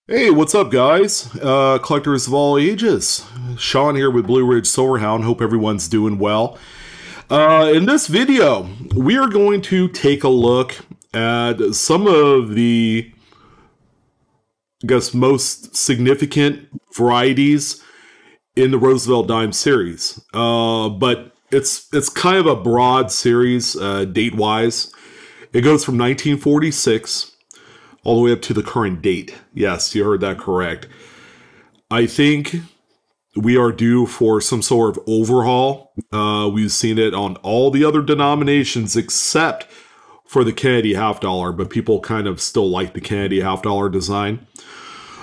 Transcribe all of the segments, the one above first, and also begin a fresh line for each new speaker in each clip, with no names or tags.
Hey, what's up, guys? Collectors of all ages. Sean here with BlueRidgeSilverhound. Hope everyone's doing well. In this video, we are going to take a look at some of the, I guess, most significant varieties in the Roosevelt Dime series. But it's kind of a broad series, date-wise. It goes from 1946 all the way up to the current date. Yes, you heard that correct. I think we are due for some sort of overhaul. We've seen it on all the other denominations except for the Kennedy half dollar, but people kind of still like the Kennedy half dollar design.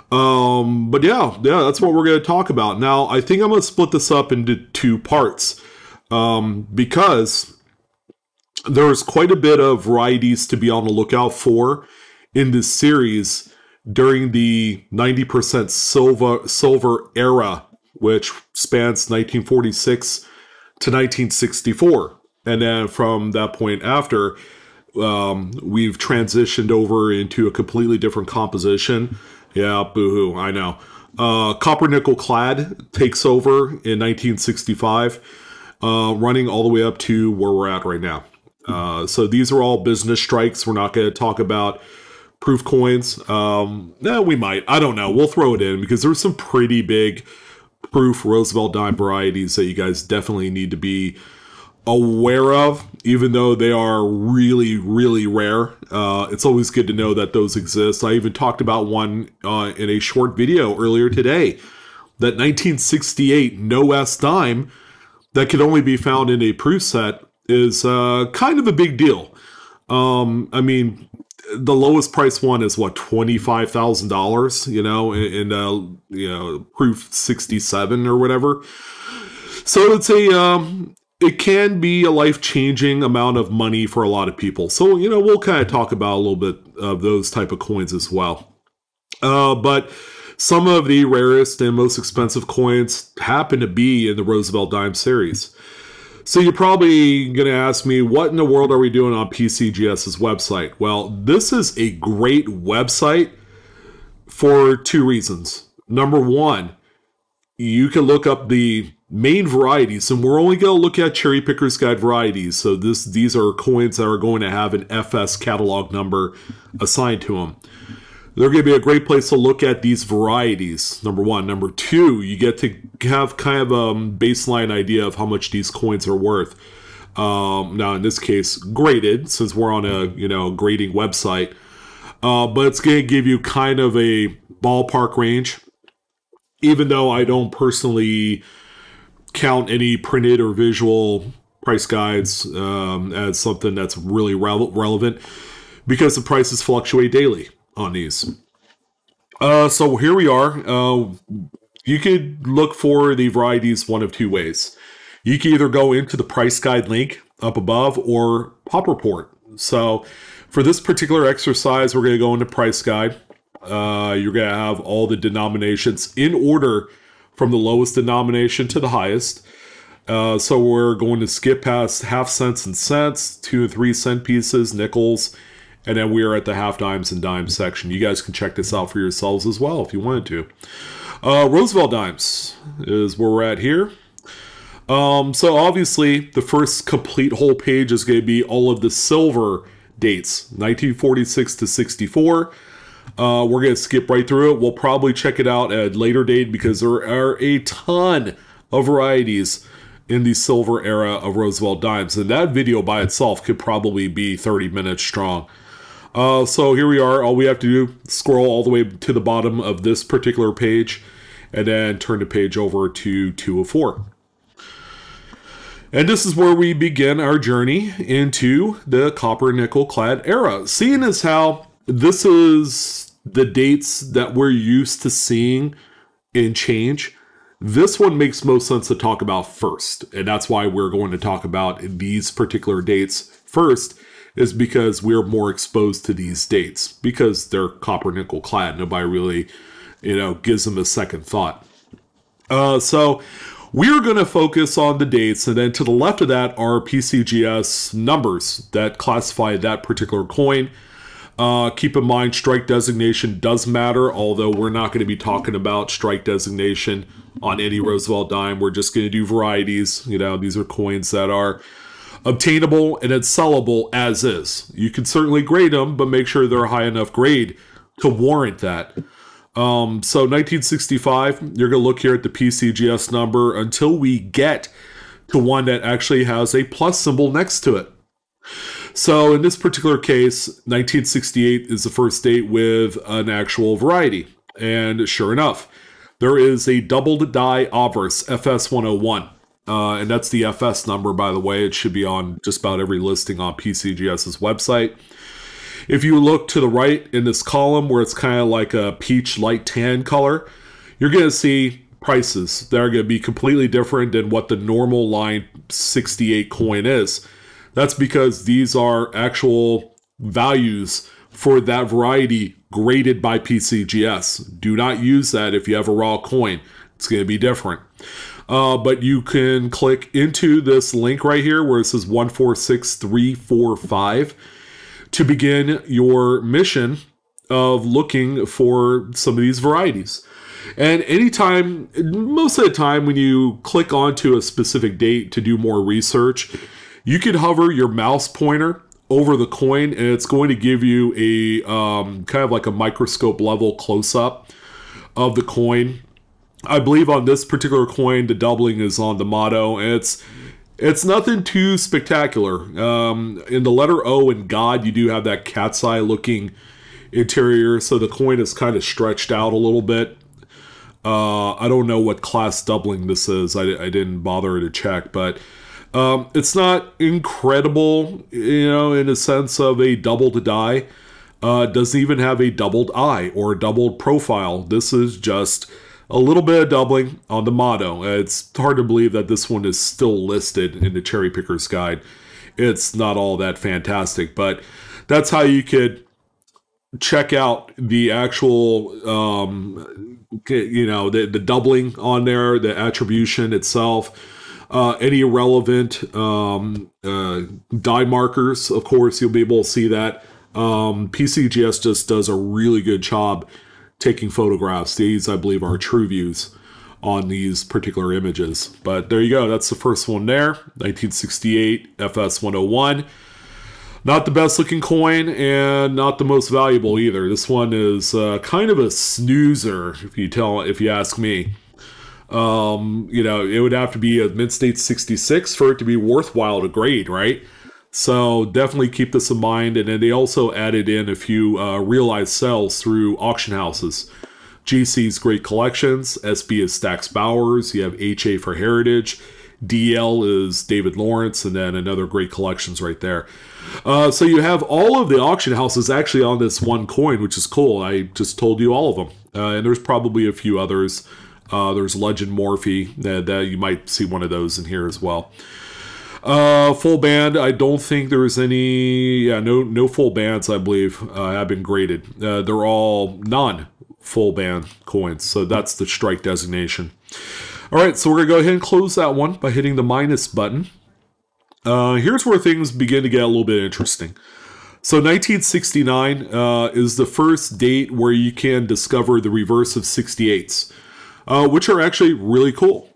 But yeah, that's what we're going to talk about. Now, I think I'm going to split this up into two parts because there's quite a bit of varieties to be on the lookout for in this series during the 90% silver era, which spans 1946 to 1964. And then from that point after, we've transitioned over into a completely different composition. Yeah, boohoo, I know. Copper nickel clad takes over in 1965, running all the way up to where we're at right now. So these are all business strikes. We're not going to talk about proof coins. No, we might. I don't know. We'll throw it in because there's some pretty big proof Roosevelt dime varieties that you guys definitely need to be aware of, even though they are really, really rare. It's always good to know that those exist. I even talked about one in a short video earlier today, that 1968 No S dime that could only be found in a proof set is kind of a big deal. I mean, the lowest price one is what, $25,000, in proof 67 or whatever. So it can be a life-changing amount of money for a lot of people. So, we'll kind of talk about a little bit of those type of coins as well. But some of the rarest and most expensive coins happen to be in the Roosevelt Dime series. So you're probably going to ask me, what in the world are we doing on PCGS's website? Well, this is a great website for two reasons. Number one, you can look up the main varieties, and we're only going to look at Cherry Picker's Guide varieties. So these are coins that are going to have an FS catalog number assigned to them. They're going to be a great place to look at these varieties, number one. Number two, you get to have kind of a baseline idea of how much these coins are worth. Now, in this case, graded, since we're on a grading website. But it's going to give you kind of a ballpark range, even though I don't personally count any printed or visual price guides as something that's really relevant, because the prices fluctuate daily on these. So here we are. You could look for the varieties one of two ways. You can either go into the price guide link up above or Pop Report. So for this particular exercise, we're going to go into price guide. You're going to have all the denominations in order from the lowest denomination to the highest. So we're going to skip past half cents and cents, 2 and 3 cent pieces, nickels, and then we are at the half dimes and dimes section. You guys can check this out for yourselves as well if you wanted to. Roosevelt dimes is where we're at here. So obviously, the first complete whole page is going to be all of the silver dates, 1946 to 64. We're going to skip right through it. We'll probably check it out at a later date because there are a ton of varieties in the silver era of Roosevelt dimes. And that video by itself could probably be 30 minutes strong. So here we are. All we have to do, scroll all the way to the bottom of this particular page, and then turn the page over to 204. And this is where we begin our journey into the copper nickel clad era. Seeing as how this is the dates that we're used to seeing in change, this one makes most sense to talk about first. And that's why we're going to talk about these particular dates first, is because we're more exposed to these dates because they're copper nickel clad. Nobody really, gives them a second thought. So we're going to focus on the dates, and then to the left of that are PCGS numbers that classify that particular coin. Keep in mind, strike designation does matter, although we're not going to be talking about strike designation on any Roosevelt dime. We're just going to do varieties. You know, these are coins that are obtainable and it's sellable as is. You can certainly grade them, but make sure they're a high enough grade to warrant that. So 1965, you're going to look here at the PCGS number until we get to one that actually has a plus symbol next to it. So in this particular case, 1968 is the first date with an actual variety. And sure enough, there is a doubled die obverse, FS101. And that's the FS number, by the way. It should be on just about every listing on PCGS's website. If you look to the right in this column where it's kind of like a peach light tan color, you're going to see prices that are going to be completely different than what the normal line 68 coin is. That's because these are actual values for that variety graded by PCGS. Do not use that if you have a raw coin. It's going to be different. But you can click into this link right here where it says 146345 to begin your mission of looking for some of these varieties. And anytime, most of the time when you click onto a specific date to do more research, you can hover your mouse pointer over the coin and it's going to give you a kind of like a microscope level close-up of the coin. I believe on this particular coin, the doubling is on the motto, and it's nothing too spectacular. In the letter O in God, you do have that cat's eye looking interior, so the coin is kind of stretched out a little bit. I don't know what class doubling this is. I didn't bother to check, but it's not incredible, you know, in a sense of a doubled die. It doesn't even have a doubled eye or a doubled profile. This is just a little bit of doubling on the motto. It's hard to believe that this one is still listed in the Cherry Picker's Guide. It's not all that fantastic, but that's how you could check out the actual, you know, the doubling on there, the attribution itself, any irrelevant die markers. Of course, you'll be able to see that. PCGS just does a really good job taking photographs. These, I believe, are true views on these particular images. But there you go. That's the first one there. 1968 FS101. Not the best looking coin and not the most valuable either. This one is kind of a snoozer, if you ask me. You know, it would have to be a mint state 66 for it to be worthwhile to grade, right? So definitely keep this in mind. And then they also added in a few realized sales through auction houses. GC's Great Collections, SB is Stax Bowers, you have HA for Heritage, DL is David Lawrence, and then another Great Collections right there. So you have all of the auction houses actually on this one coin, which is cool. I just told you all of them. And there's probably a few others. There's Legend Morphe, that you might see one of those in here as well. Full band, I don't think there's any, no full bands, I believe, have been graded. They're all non-full band coins, so that's the strike designation. All right, so we're going to go ahead and close that one by hitting the minus button. Here's where things begin to get a little bit interesting. So 1969 is the first date where you can discover the reverse of 68s, which are actually really cool.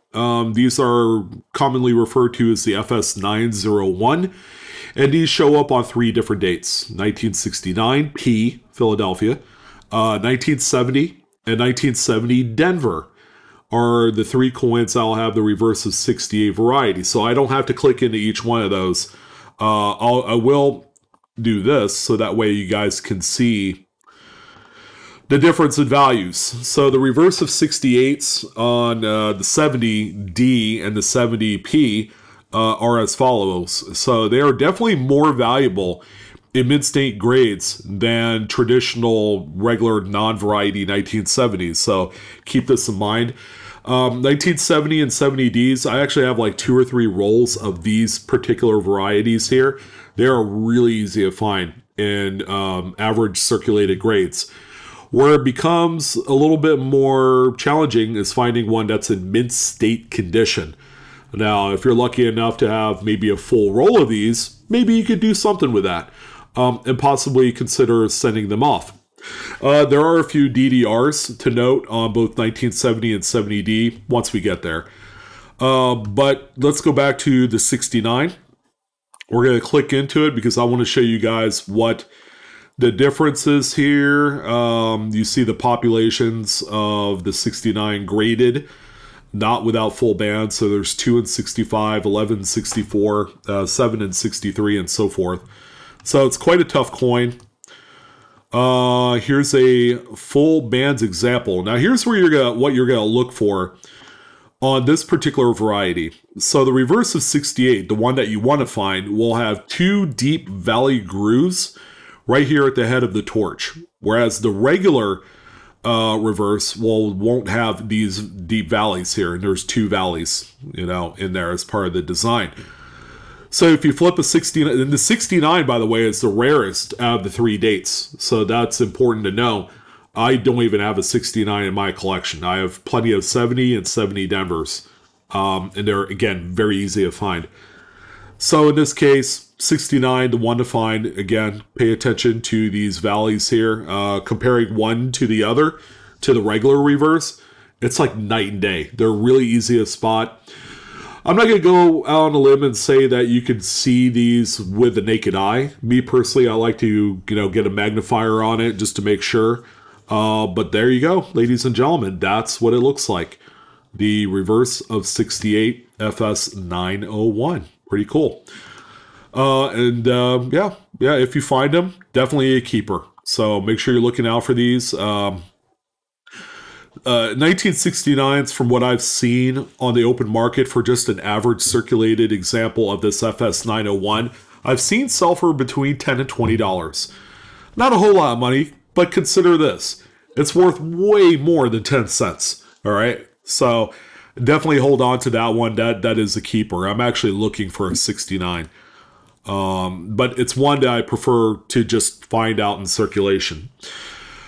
These are commonly referred to as the FS901, and these show up on 3 different dates. 1969, P, Philadelphia, 1970, and 1970, Denver, are the 3 coins that will have the reverse of 68 variety. So I don't have to click into each one of those. I will do this so that way you guys can see the difference in values. So the reverse of 68s on the 70D and the 70P are as follows. So they are definitely more valuable in mid-state grades than traditional regular non-variety 1970s. So keep this in mind. 1970 and 70Ds, I actually have like 2 or 3 rolls of these particular varieties here. They are really easy to find in average circulated grades. Where it becomes a little bit more challenging is finding one that's in mint state condition. Now, if you're lucky enough to have maybe a full roll of these, maybe you could do something with that. and possibly consider sending them off. There are a few DDRs to note on both 1970 and 70D once we get there. But let's go back to the 69. We're going to click into it because I want to show you guys what the difference is here. You see the populations of the 69 graded, not without full band. So there's 2 and 65, 11 and 64, 7 and 63, and so forth. So it's quite a tough coin. Here's a full bands example. Now here's where what you're gonna look for on this particular variety. So the reverse of 68, the one that you want to find, will have 2 deep valley grooves right here at the head of the torch, whereas the regular reverse won't have these deep valleys here, and there's 2 valleys, in there as part of the design. So if you flip a 69, and the 69, by the way, is the rarest out of the 3 dates, so that's important to know. I don't even have a 69 in my collection. I have plenty of 70 and 70 Denvers, and they're, again, very easy to find. So in this case, 69, the one to find. Again, pay attention to these valleys here. Comparing one to the other, to the regular reverse, it's like night and day. They're really easy to spot. I'm not going to go out on a limb and say that you can see these with the naked eye. Me personally, I like to get a magnifier on it just to make sure. But there you go, ladies and gentlemen. That's what it looks like. The reverse of 68 FS 901. Pretty cool. Yeah, if you find them, definitely a keeper. So make sure you're looking out for these. 1969s, from what I've seen on the open market for just an average circulated example of this FS 901, I've seen sell for between $10 and $20. Not a whole lot of money, but consider this. It's worth way more than 10 cents. All right. So definitely hold on to that one. That is a keeper. I'm actually looking for a 69. But it's one that I prefer to just find out in circulation.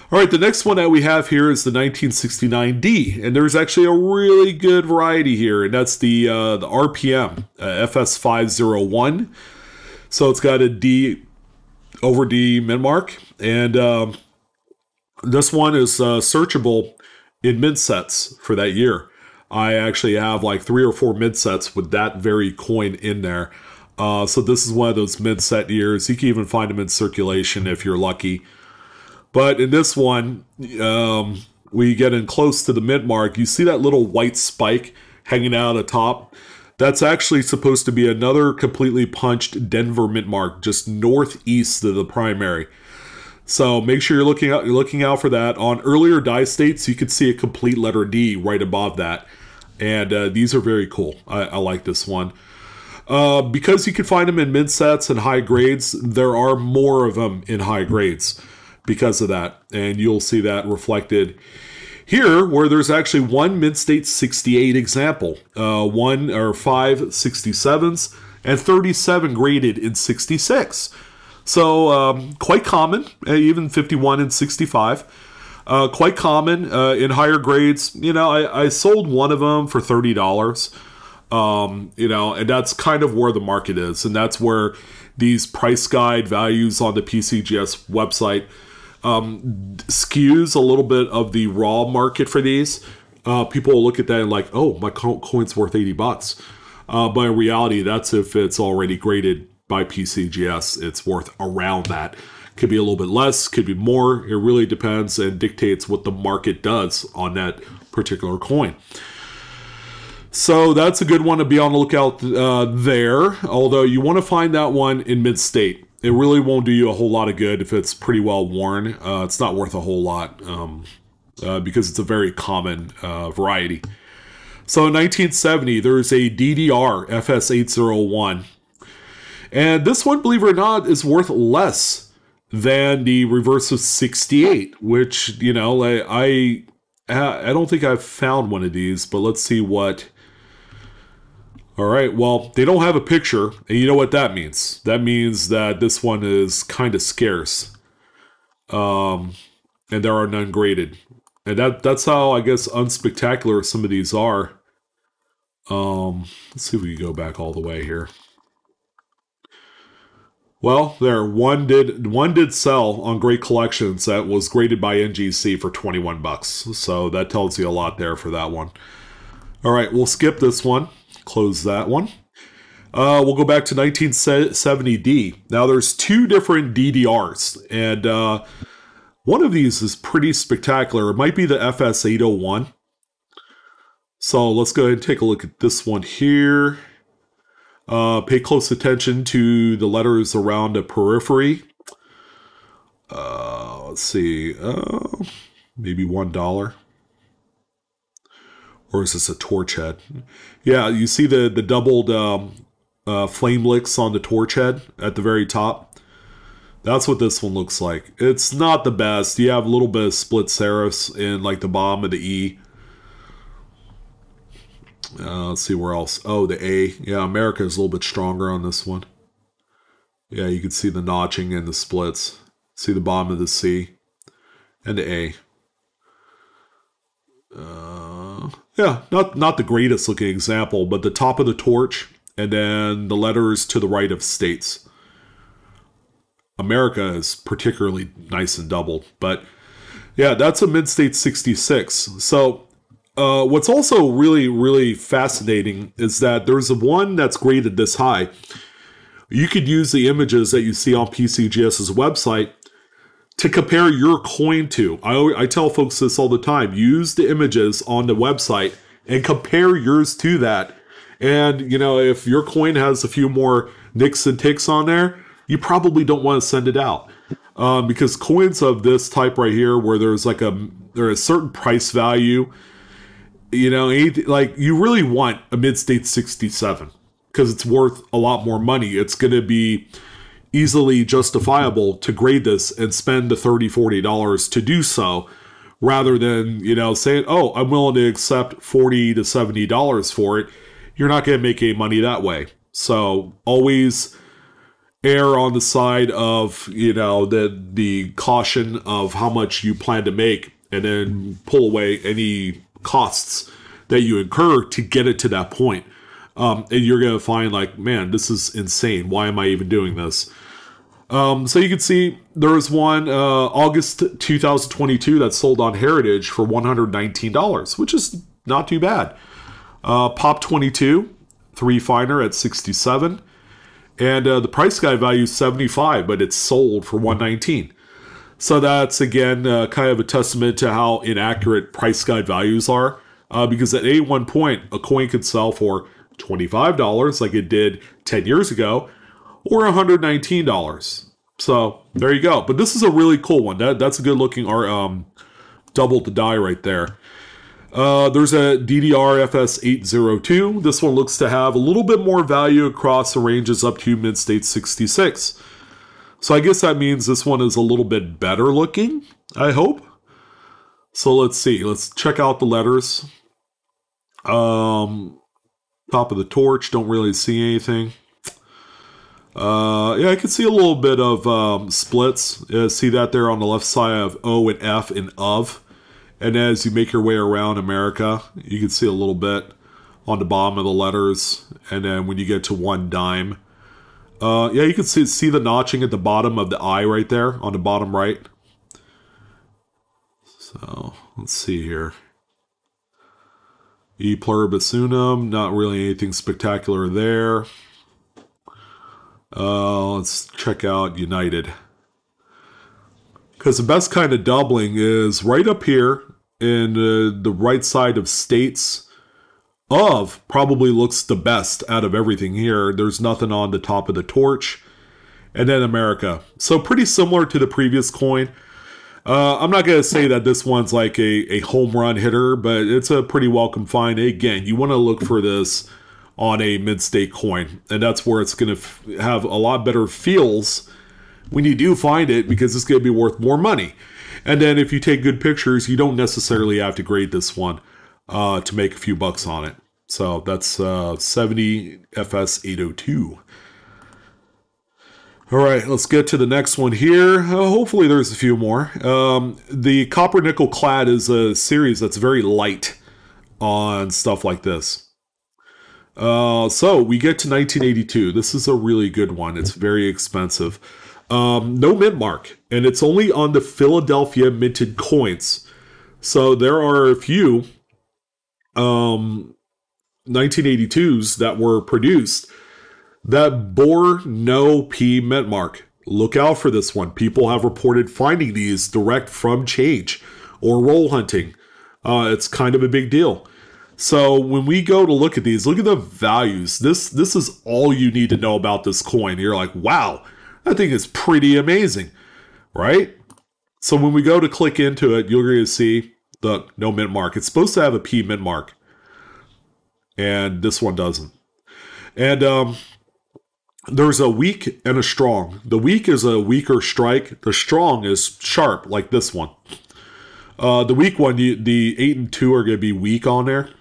All right, the next one that we have here is the 1969D, and there's actually a really good variety here, and that's the RPM FS501. So it's got a D over D min mark, and this one is searchable in mint sets for that year. I actually have like 3 or 4 mint sets with that very coin in there. So this is one of those mint set years. You can even find them in circulation if you're lucky. But in this one, we get in close to the mint mark. You see that little white spike hanging out at the top? That's actually supposed to be another completely punched Denver mint mark, just northeast of the primary. So make sure you're looking out for that. On earlier die states, you could see a complete letter D right above that. And these are very cool. I like this one. Because you can find them in mint sets and high grades, there are more of them in high grades because of that. And you'll see that reflected here, where there's actually one mint state 68 example, 5 67s, and 37 graded in 66. So quite common, even 51 and 65. Quite common in higher grades. I sold one of them for $30. And that's kind of where the market is, and that's where these price guide values on the PCGS website skews a little bit of the raw market for these. People will look at that and like, oh, my coin's worth $80. But in reality, that's if it's already graded by PCGS. It's worth around that. Could be a little bit less, could be more. It really depends and dictates what the market does on that particular coin. So that's a good one to be on the lookout there. Although you want to find that one in mid-state. It really won't do you a whole lot of good if it's pretty well worn. It's not worth a whole lot because it's a very common variety. So in 1970, there's a DDR FS801. And this one, believe it or not, is worth less than the reverse of 68, which, I don't think I've found one of these, but let's see what... All right, well, they don't have a picture, and you know what that means. That means that this one is kind of scarce, and there are none graded. And that's how, I guess, unspectacular some of these are. Let's see if we can go back all the way here. Well, there one did sell on Great Collections that was graded by NGC for 21 bucks. So that tells you a lot there for that one. All right, we'll skip this one. Close that one. We'll go back to 1970D. Now there's two different DDRs, and one of these is pretty spectacular. It might be the FS801. So let's go ahead and take a look at this one here. Pay close attention to the letters around the periphery. Let's see. Maybe $1. Or is this a torch head? Yeah, you see the doubled flame licks on the torch head at the very top. That's what this one looks like. It's not the best. You have a little bit of split serifs in like the bottom of the E. Let's see where else. Oh, the A. Yeah, America is a little bit stronger on this one. Yeah, you can see the notching and the splits. See the bottom of the C and the A. Yeah, not the greatest looking example, but the top of the torch and then the letters to the right of states. America is particularly nice and doubled, but yeah, that's a mid-state 66. So what's also really, really fascinating is that there's one that's graded this high. You could use the images that you see on PCGS's website to compare your coin to. I tell folks this all the time. Use the images on the website and compare yours to that. And, you know, if your coin has a few more nicks and ticks on there, you probably don't want to send it out. Because coins of this type right here, where there's like there's a certain price value, you know, like you really want a mid-state 67 because it's worth a lot more money. It's going to be easily justifiable to grade this and spend the $30, $40 to do so, rather than, you know, saying, oh, I'm willing to accept $40 to $70 for it. You're not going to make any money that way. So always err on the side of, you know, the caution of how much you plan to make, and then pull away any costs that you incur to get it to that point. And you're going to find like, man, this is insane. Why am I even doing this? So you can see there was one August 2022 that sold on Heritage for $119, which is not too bad. Pop 22, 3 finer at 67. And the price guide value is 75, but it's sold for 119. So that's, again, kind of a testament to how inaccurate price guide values are. Because at any one point, a coin could sell for $25 like it did 10 years ago, or $119. So there you go. But this is a really cool one. That's a good looking double the die right there. There's a DDR FS802. This one looks to have a little bit more value across the ranges up to mid-state 66. So I guess that means this one is a little bit better looking, I hope. So let's see. Let's check out the letters. Top of the torch, don't really see anything. Yeah, I can see a little bit of splits. See that there on the left side of O and F and of. And as you make your way around America, you can see a little bit on the bottom of the letters. And then when you get to 1 dime, yeah, you can see the notching at the bottom of the I right there on the bottom right. So let's see here. E pluribus unum, not really anything spectacular there. Let's check out United. Because the best kind of doubling is right up here in the right side of states. Of probably looks the best out of everything here. There's nothing on the top of the torch. And then America. So pretty similar to the previous coin. I'm not going to say that this one's like a home run hitter, but it's a pretty welcome find. Again, you want to look for this on a mid-state coin. And that's where it's going to have a lot better feels when you do find it, because it's going to be worth more money. And then if you take good pictures, you don't necessarily have to grade this one to make a few bucks on it. So that's 70 FS802. All right, let's get to the next one here. Hopefully there's a few more. The Copper Nickel Clad is a series that's very light on stuff like this. So we get to 1982. This is a really good one. It's very expensive. No mint mark, and it's only on the Philadelphia minted coins. So there are a few 1982s that were produced that bore no P mint mark. Look out for this one. People have reported finding these direct from change or roll hunting. It's kind of a big deal. So when we go to look at these, look at the values. This is all you need to know about this coin. You're like, wow, that thing is pretty amazing, right? So when we go to click into it, you're going to see the no mint mark. It's supposed to have a P mint mark, and this one doesn't. And there's a weak and a strong. The weak is a weaker strike. The strong is sharp, like this one. The weak one, the 8 and 2 are going to be weak on there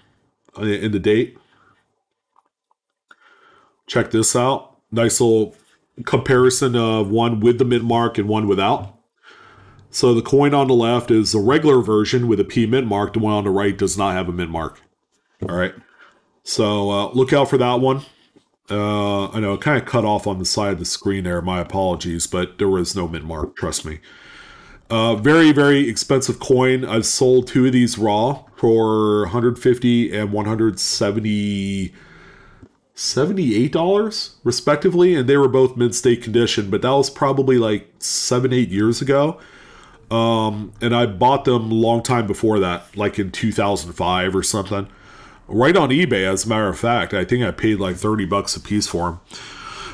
in the date. Check this out. Nice little comparison of one with the mint mark and one without. So the coin on the left is the regular version with a P mint mark. The one on the right does not have a mint mark. All right. So look out for that one. I know it kind of cut off on the side of the screen there. My apologies, but there was no mint mark. Trust me. Very, very expensive coin. I've sold 2 of these raw for $150 and $78 respectively, and they were both mint state condition, but that was probably like 7-8 years ago. And I bought them a long time before that, like in 2005 or something. Right on eBay, as a matter of fact. I think I paid like $30 a piece for them.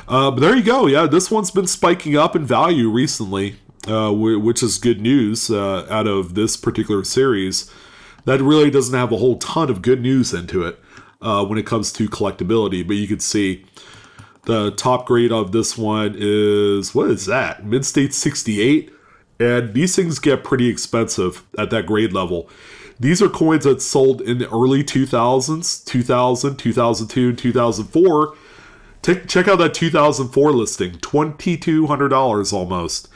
But there you go. Yeah, this one's been spiking up in value recently. Which is good news out of this particular series. That really doesn't have a whole ton of good news into it when it comes to collectability. But you can see the top grade of this one is, what is that? Mid-State 68. And these things get pretty expensive at that grade level. These are coins that sold in the early 2000s, 2000, 2002, and 2004. Check out that 2004 listing. $2,200 almost.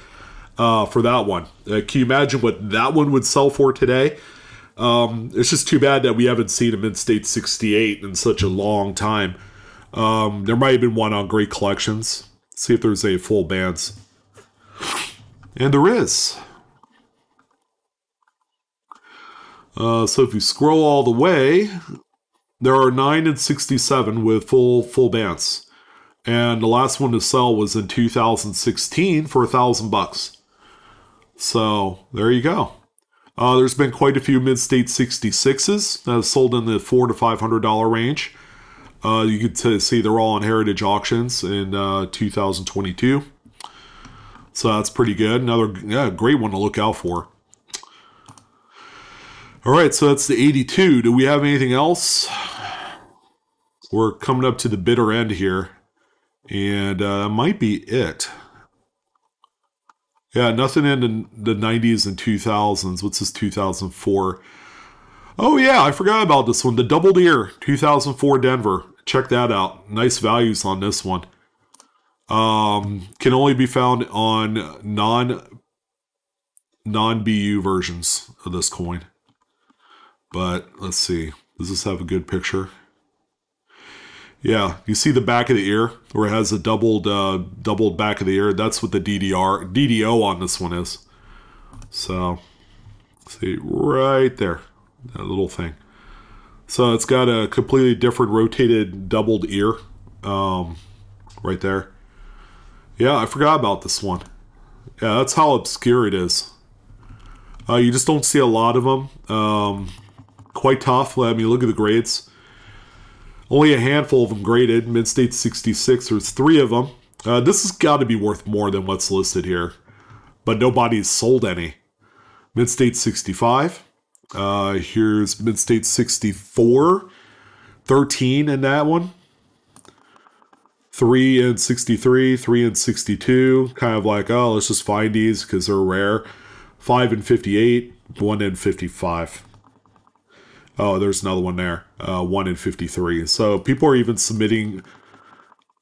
For that one. Can you imagine what that one would sell for today? It's just too bad that we haven't seen a Mid-State 68 in such a long time. There might have been one on Great Collections. See if there's a full bands. And there is. So if you scroll all the way, there are 9 and 67 with full bands. And the last one to sell was in 2016 for $1,000. So there you go. There's been quite a few mid-state 66s that have sold in the $400 to $500 range. You can see they're all on Heritage Auctions in 2022. So that's pretty good. Another great one to look out for. All right, so that's the 82. Do we have anything else? We're coming up to the bitter end here. And that might be it. Yeah, nothing in the 90s and 2000s. What's this 2004? Oh yeah, I forgot about this one. The Doubled Ear, 2004 Denver. Check that out. Nice values on this one. Can only be found on non-BU versions of this coin. But let's see. Does this have a good picture? Yeah, you see the back of the ear where it has a doubled back of the ear. That's what the DDO on this one is. So, see right there, that little thing. So it's got a completely different rotated doubled ear, right there. Yeah, I forgot about this one. Yeah, that's how obscure it is. You just don't see a lot of them. Quite tough. I mean, look at the grades. Only a handful of them graded. Mid-State 66, there's 3 of them. This has got to be worth more than what's listed here. But nobody's sold any. Mid-State 65. Here's Mid-State 64. 13 in that one. 3 in 63. 3 in 62. Kind of like, oh, let's just find these because they're rare. 5 in 58. 1 in 55. Oh, there's another one there. 1 in 53. So people are even submitting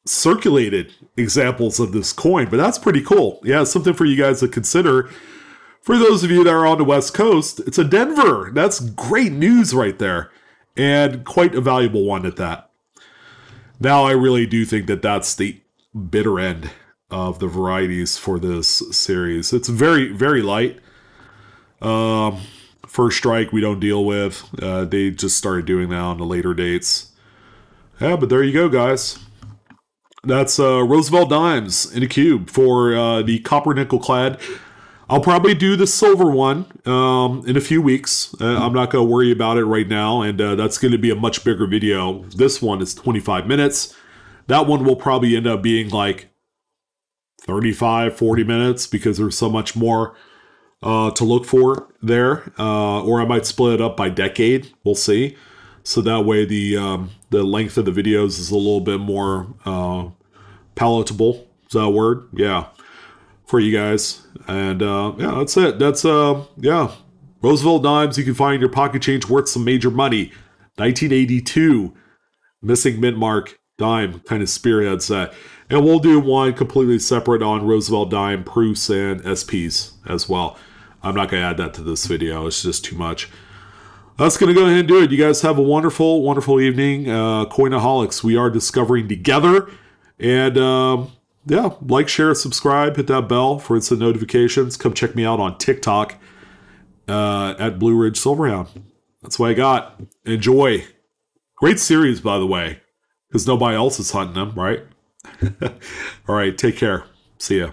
circulated examples of this coin, but that's pretty cool. Yeah, something for you guys to consider. For those of you that are on the West Coast, it's a Denver. That's great news right there. And quite a valuable one at that. Now I really do think that that's the bitter end of the varieties for this series. It's very, very light. First strike we don't deal with. They just started doing that on the later dates. Yeah, but there you go, guys. That's Roosevelt dimes in a cube for the copper nickel clad. I'll probably do the silver one in a few weeks. I'm not going to worry about it right now, and that's going to be a much bigger video. This one is 25 minutes. That one will probably end up being like 35, 40 minutes because there's so much more to look for there. Or I might split it up by decade. We'll see. So that way the length of the videos is a little bit more palatable. Is that a word? Yeah. For you guys. And yeah, that's it. That's yeah. Roosevelt dimes you can find in your pocket change worth some major money. 1982 missing mint mark dime kind of spearheads that. And we'll do one completely separate on Roosevelt dime proofs and SPs as well. I'm not going to add that to this video. It's just too much. That's going to go ahead and do it. You guys have a wonderful, wonderful evening. Coinaholics, we are discovering together. And yeah, like, share, subscribe, hit that bell for instant notifications. Come check me out on TikTok at BlueRidgeSilverhound. That's what I got. Enjoy. Great series, by the way, because nobody else is hunting them, right? All right, take care. See ya.